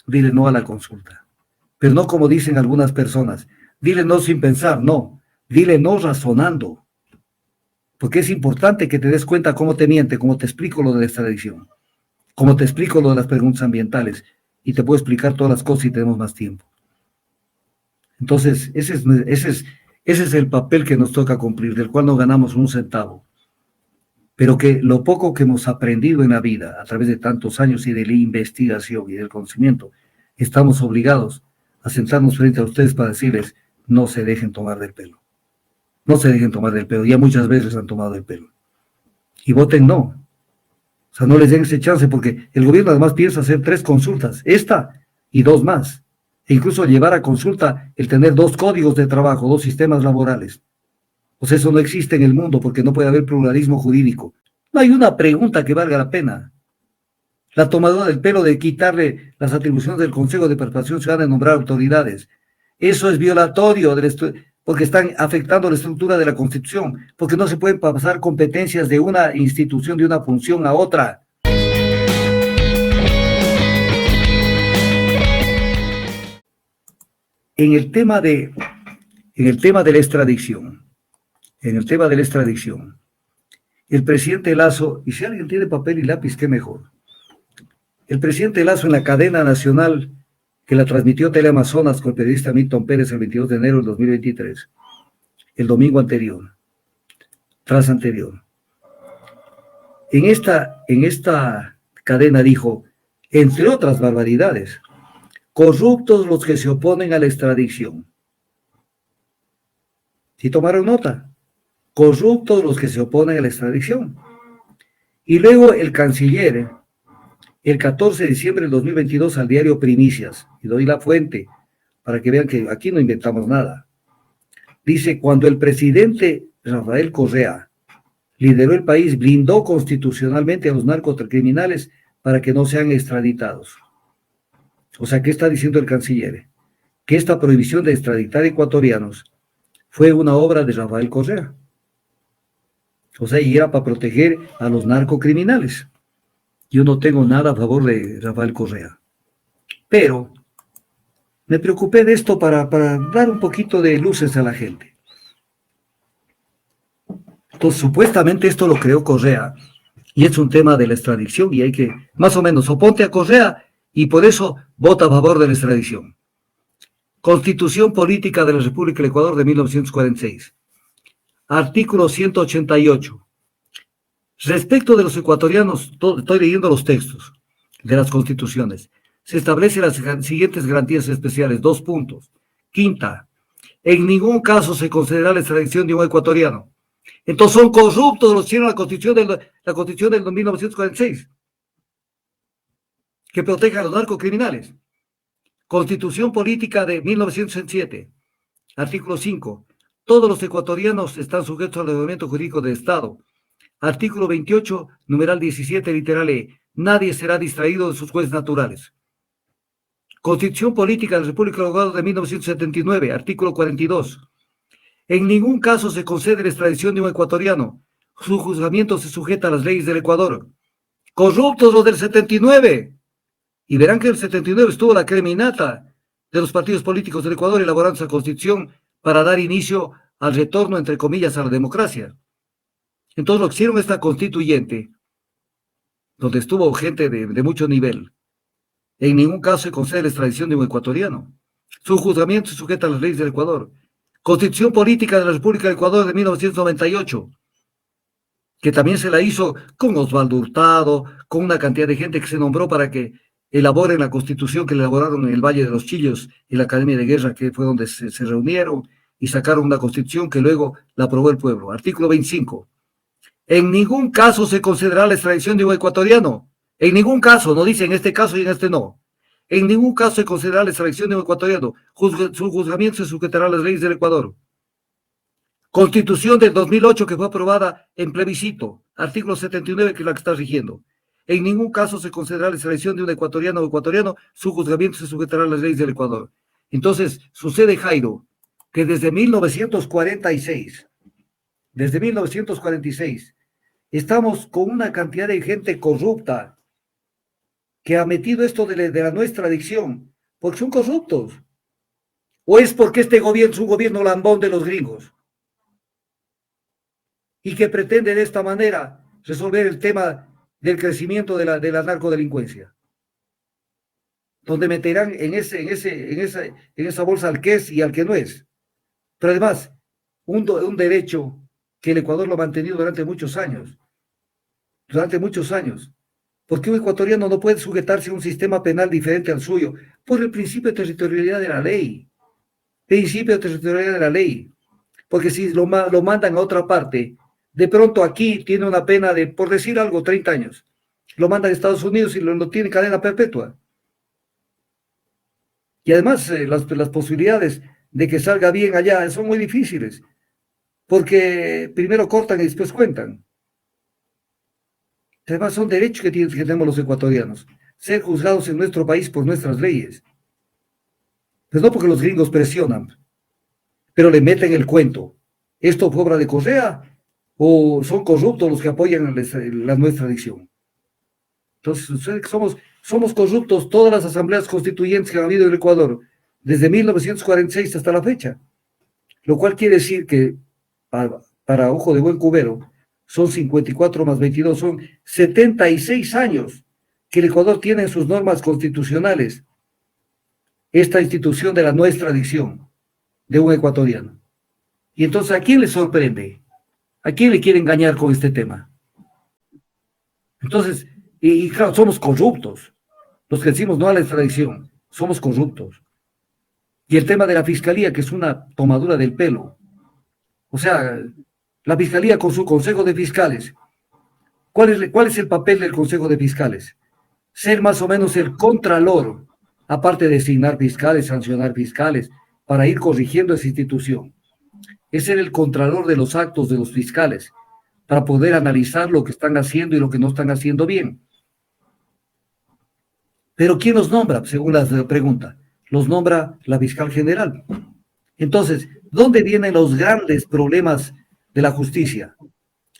dile no a la consulta. Pero no como dicen algunas personas, dile no sin pensar, no, dile no razonando. Porque es importante que te des cuenta cómo te miente, cómo te explico lo de la extradición, cómo te explico lo de las preguntas ambientales, y te puedo explicar todas las cosas si tenemos más tiempo. Entonces, ese es el papel que nos toca cumplir, del cual no ganamos un centavo. Pero que lo poco que hemos aprendido en la vida, a través de tantos años y de la investigación y del conocimiento, estamos obligados a sentarnos frente a ustedes para decirles, no se dejen tomar del pelo. No se dejen tomar del pelo. Ya muchas veces han tomado el pelo. Y voten no. O sea, no les den ese chance porque el gobierno además piensa hacer 3 consultas, esta y 2 más. E incluso llevar a consulta el tener 2 códigos de trabajo, 2 sistemas laborales. Pues eso no existe en el mundo porque no puede haber pluralismo jurídico. No hay una pregunta que valga la pena. La tomadura del pelo de quitarle las atribuciones del Consejo de Participación Ciudadana de nombrar autoridades. Eso es violatorio porque están afectando la estructura de la Constitución, porque no se pueden pasar competencias de una institución, de una función a otra. En el tema de la extradición, el presidente Lasso, y si alguien tiene papel y lápiz, qué mejor. El presidente Lasso en la cadena nacional que la transmitió Teleamazonas con el periodista Milton Pérez el 22 de enero del 2023, el domingo anterior, tras anterior. En esta cadena dijo, entre otras barbaridades, corruptos los que se oponen a la extradición. ¿Sí tomaron nota? Corruptos los que se oponen a la extradición. Y luego el canciller, el 14 de diciembre del 2022 al diario Primicias, y doy la fuente para que vean que aquí no inventamos nada. Dice, cuando el presidente Rafael Correa lideró el país, blindó constitucionalmente a los narcocriminales para que no sean extraditados. O sea, ¿qué está diciendo el canciller? Que esta prohibición de extraditar ecuatorianos fue una obra de Rafael Correa. O sea, y era para proteger a los narcocriminales. Yo no tengo nada a favor de Rafael Correa. Pero me preocupé de esto para dar un poquito de luces a la gente. Entonces, supuestamente esto lo creó Correa. Y es un tema de la extradición y hay que, más o menos, oponte a Correa y por eso vota a favor de la extradición. Constitución Política de la República del Ecuador de 1946. Artículo 188. Respecto de los ecuatorianos, estoy leyendo los textos de las constituciones, se establecen las siguientes garantías especiales, 2 puntos. Quinta, en ningún caso se concederá la extradición de un ecuatoriano. Entonces son corruptos los que hicieron la constitución del 1946, que protege a los narcocriminales. Constitución Política de 1907, artículo 5. Todos los ecuatorianos están sujetos al ordenamiento jurídico del Estado. Artículo 28, numeral 17, literal E. Nadie será distraído de sus jueces naturales. Constitución Política de la República del Ecuador de 1979, artículo 42. En ningún caso se concede la extradición de un ecuatoriano. Su juzgamiento se sujeta a las leyes del Ecuador. Corruptos los del 79. Y verán que en el 79 estuvo la creminata de los partidos políticos del Ecuador elaborando esa constitución para dar inicio al retorno, entre comillas, a la democracia. Entonces lo que hicieron esta constituyente, donde estuvo gente de mucho nivel, en ningún caso se concede la extradición de un ecuatoriano. Su juzgamiento se sujeta a las leyes del Ecuador. Constitución Política de la República del Ecuador de 1998, que también se la hizo con Osvaldo Hurtado, con una cantidad de gente que se nombró para que elaboren la constitución que elaboraron en el Valle de los Chillos, en la Academia de Guerra, que fue donde se reunieron y sacaron una constitución que luego la aprobó el pueblo. Artículo 25. En ningún caso se concederá la extradición de un ecuatoriano. En ningún caso, no dice en este caso y en este no. En ningún caso se concederá la extradición de un ecuatoriano. Su juzgamiento se sujetará a las leyes del Ecuador. Constitución del 2008 que fue aprobada en plebiscito. Artículo 79 que es la que está rigiendo. En ningún caso se concederá la extradición de un ecuatoriano o ecuatoriano. Su juzgamiento se sujetará a las leyes del Ecuador. Entonces, sucede, Jairo, que desde 1946, estamos con una cantidad de gente corrupta que ha metido esto de la nuestra adicción, porque son corruptos. ¿O es porque este gobierno es un gobierno lambón de los gringos? Y que pretende de esta manera resolver el tema del crecimiento de la narcodelincuencia. Donde meterán en esa bolsa al que es y al que no es. Pero además, un derecho que el Ecuador lo ha mantenido durante muchos años. Durante muchos años. Porque un ecuatoriano no puede sujetarse a un sistema penal diferente al suyo por el principio de territorialidad de la ley. Principio de territorialidad de la ley. Porque si lo mandan a otra parte, de pronto aquí tiene una pena de, por decir algo, 30 años. Lo mandan a Estados Unidos y lo tiene cadena perpetua. Y además las posibilidades de que salga bien allá son muy difíciles, porque primero cortan y después cuentan. Además son derechos que tenemos los ecuatorianos, ser juzgados en nuestro país por nuestras leyes. Pues no porque los gringos presionan, pero le meten el cuento. ¿Esto fue obra de Correa o son corruptos los que apoyan la nuestra adicción? Entonces, sucede que somos corruptos todas las asambleas constituyentes que han habido en el Ecuador, desde 1946 hasta la fecha. Lo cual quiere decir que, para ojo de buen cubero, son 54 más 22, son 76 años que el Ecuador tiene en sus normas constitucionales esta institución de la nuestra adicción de un ecuatoriano. Y entonces, ¿a quién le sorprende? ¿A quién le quiere engañar con este tema? Entonces, y claro, somos corruptos. Los que decimos no a la extradición, somos corruptos. Y el tema de la fiscalía, que es una tomadura del pelo. O sea, la fiscalía con su consejo de fiscales. ¿Cuál es el papel del consejo de fiscales? Ser más o menos el contralor, aparte de designar fiscales, sancionar fiscales, para ir corrigiendo esa institución. Es ser el contralor de los actos de los fiscales, para poder analizar lo que están haciendo y lo que no están haciendo bien. Pero ¿quién los nombra? Según la pregunta. Los nombra la fiscal general. Entonces, ¿dónde vienen los grandes problemas de la justicia?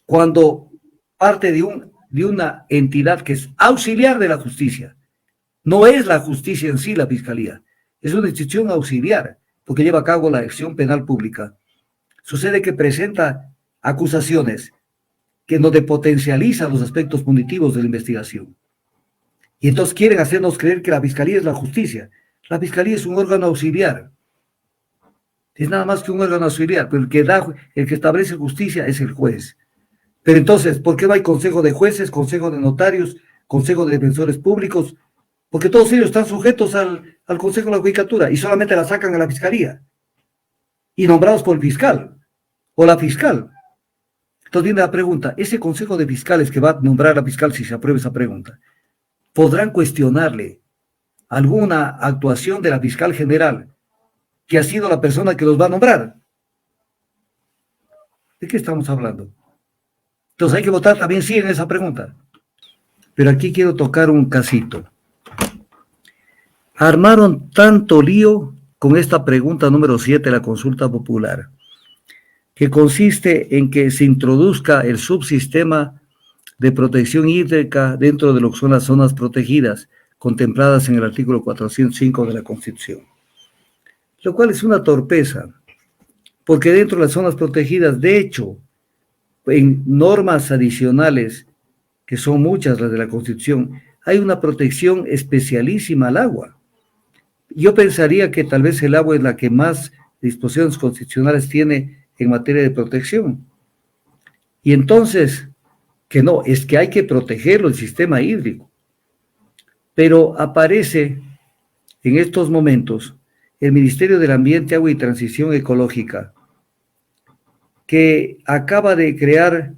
Cuando parte de una entidad que es auxiliar de la justicia. No es la justicia en sí la fiscalía, es una institución auxiliar, porque lleva a cabo la acción penal pública. Sucede que presenta acusaciones que no potencializan los aspectos punitivos de la investigación. Y entonces quieren hacernos creer que la fiscalía es la justicia. La fiscalía es un órgano auxiliar. Es nada más que un órgano auxiliar, pero el que establece justicia es el juez. Pero entonces, ¿por qué no hay consejo de jueces, consejo de notarios, consejo de defensores públicos? Porque todos ellos están sujetos al consejo de la judicatura y solamente la sacan a la fiscalía. Y nombrados por el fiscal o la fiscal. Entonces viene la pregunta, ese consejo de fiscales que va a nombrar la fiscal si se aprueba esa pregunta, ¿podrán cuestionarle alguna actuación de la fiscal general que ha sido la persona que los va a nombrar? ¿De qué estamos hablando? Entonces hay que votar también sí en esa pregunta. Pero aquí quiero tocar un casito. Armaron tanto lío con esta pregunta número 7 de la consulta popular, que consiste en que se introduzca el subsistema de protección hídrica dentro de lo que son las zonas protegidas, contempladas en el artículo 405 de la Constitución. Lo cual es una torpeza, porque dentro de las zonas protegidas, de hecho, en normas adicionales, que son muchas las de la Constitución, hay una protección especialísima al agua. Yo pensaría que tal vez el agua es la que más disposiciones constitucionales tiene en materia de protección. Y entonces, que no, es que hay que protegerlo, el sistema hídrico. Pero aparece en estos momentos el Ministerio del Ambiente, Agua y Transición Ecológica, que acaba de crear,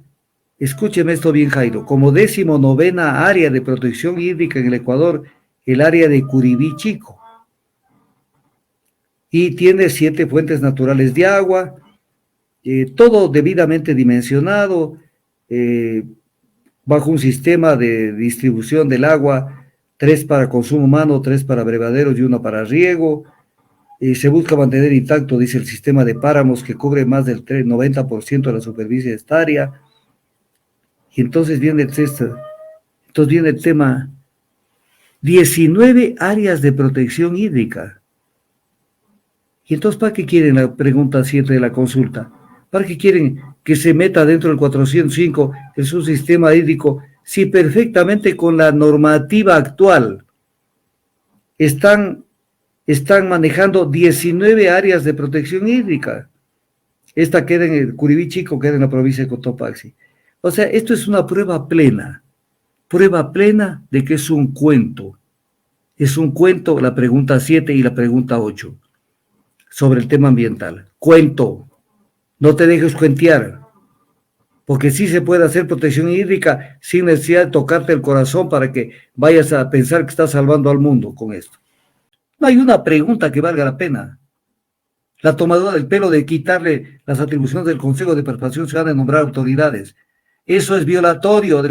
escúcheme esto bien, Jairo, como 19ª área de protección hídrica en el Ecuador, el área de Curibí Chico. Y tiene 7 fuentes naturales de agua, todo debidamente dimensionado, bajo un sistema de distribución del agua, 3 para consumo humano, 3 para brevaderos y 1 para riego. Se busca mantener intacto, dice, el sistema de páramos que cubre más del 90% de la superficie de esta área. Y entonces viene el tema 19 áreas de protección hídrica. ¿Y entonces para qué quieren la pregunta 7 de la consulta? ¿Para qué quieren que se meta dentro del 405 el subsistema hídrico si perfectamente con la normativa actual están manejando 19 áreas de protección hídrica? Esta queda en el Curibí Chico, queda en la provincia de Cotopaxi. O sea, esto es una prueba plena de que es un cuento. Es un cuento la pregunta 7 y la pregunta 8 sobre el tema ambiental. Cuento, no te dejes cuentear, porque sí se puede hacer protección hídrica sin necesidad de tocarte el corazón para que vayas a pensar que estás salvando al mundo con esto. No hay una pregunta que valga la pena. La tomadura del pelo de quitarle las atribuciones del Consejo de Participación Ciudadana de nombrar autoridades. Eso es violatorio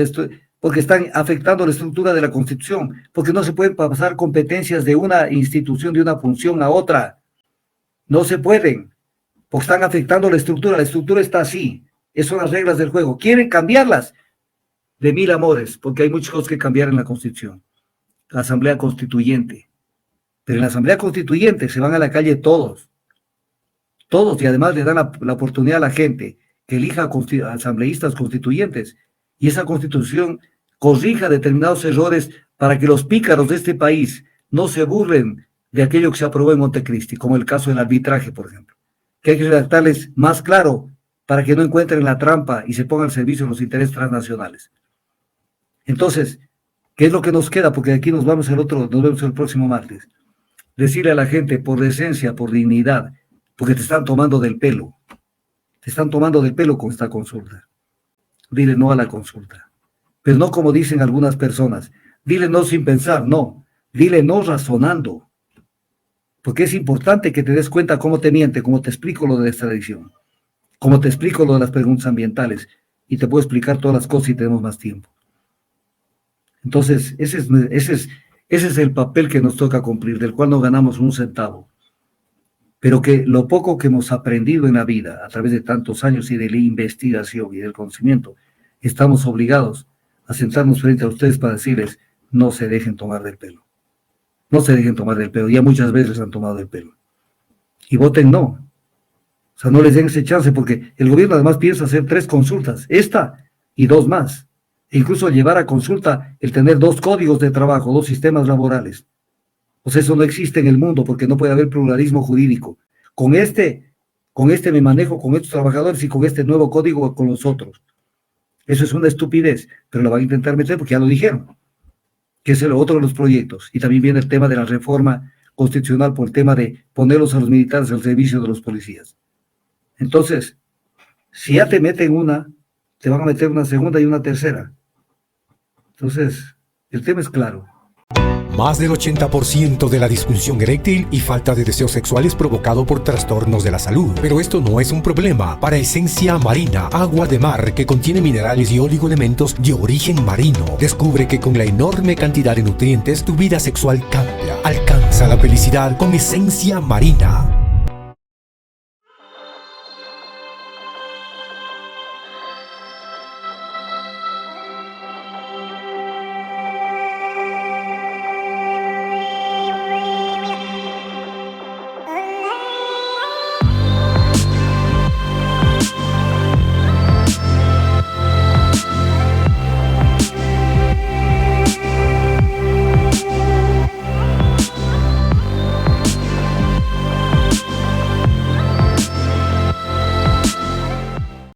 porque están afectando la estructura de la Constitución, porque no se pueden pasar competencias de una institución, de una función a otra. No se pueden, porque están afectando la estructura está así. Esas son las reglas del juego. ¿Quieren cambiarlas? De mil amores, porque hay muchas cosas que cambiar en la Constitución. La Asamblea Constituyente. Pero en la Asamblea Constituyente se van a la calle todos, y además le dan la oportunidad a la gente que elija asambleístas constituyentes, y esa Constitución corrija determinados errores para que los pícaros de este país no se burlen de aquello que se aprobó en Montecristi, como el caso del arbitraje, por ejemplo, que hay que redactarles más claro para que no encuentren la trampa y se pongan al servicio de los intereses transnacionales. Entonces, ¿qué es lo que nos queda? Porque de aquí nos vemos el próximo martes. Decirle a la gente, por decencia, por dignidad, porque te están tomando del pelo. Te están tomando del pelo con esta consulta. Dile no a la consulta. Pero no como dicen algunas personas. Dile no sin pensar, no. Dile no razonando. Porque es importante que te des cuenta cómo te miente, cómo te explico lo de la extradición, cómo te explico lo de las preguntas ambientales, y te puedo explicar todas las cosas si tenemos más tiempo. Entonces, ese es el papel que nos toca cumplir, del cual no ganamos un centavo. Pero que lo poco que hemos aprendido en la vida, a través de tantos años y de la investigación y del conocimiento, estamos obligados a sentarnos frente a ustedes para decirles, no se dejen tomar del pelo. No se dejen tomar del pelo. Ya muchas veces les han tomado del pelo. Y voten no. O sea, no les den ese chance, porque el gobierno además piensa hacer 3 consultas, esta y 2 más. E incluso llevar a consulta el tener 2 códigos de trabajo, 2 sistemas laborales. O sea, eso no existe en el mundo, porque no puede haber pluralismo jurídico. Con este me manejo con estos trabajadores y con este nuevo código con los otros. Eso es una estupidez, pero lo van a intentar meter porque ya lo dijeron, que es el otro de los proyectos. Y también viene el tema de la reforma constitucional por el tema de ponerlos a los militares al servicio de los policías. Entonces, si ya te meten una, te van a meter una segunda y una tercera. Entonces, el tema es claro. Más del 80% de la disfunción eréctil y falta de deseos sexuales provocado por trastornos de la salud. Pero esto no es un problema para Esencia Marina, agua de mar que contiene minerales y oligoelementos de origen marino. Descubre que con la enorme cantidad de nutrientes, tu vida sexual cambia. Alcanza la felicidad con Esencia Marina.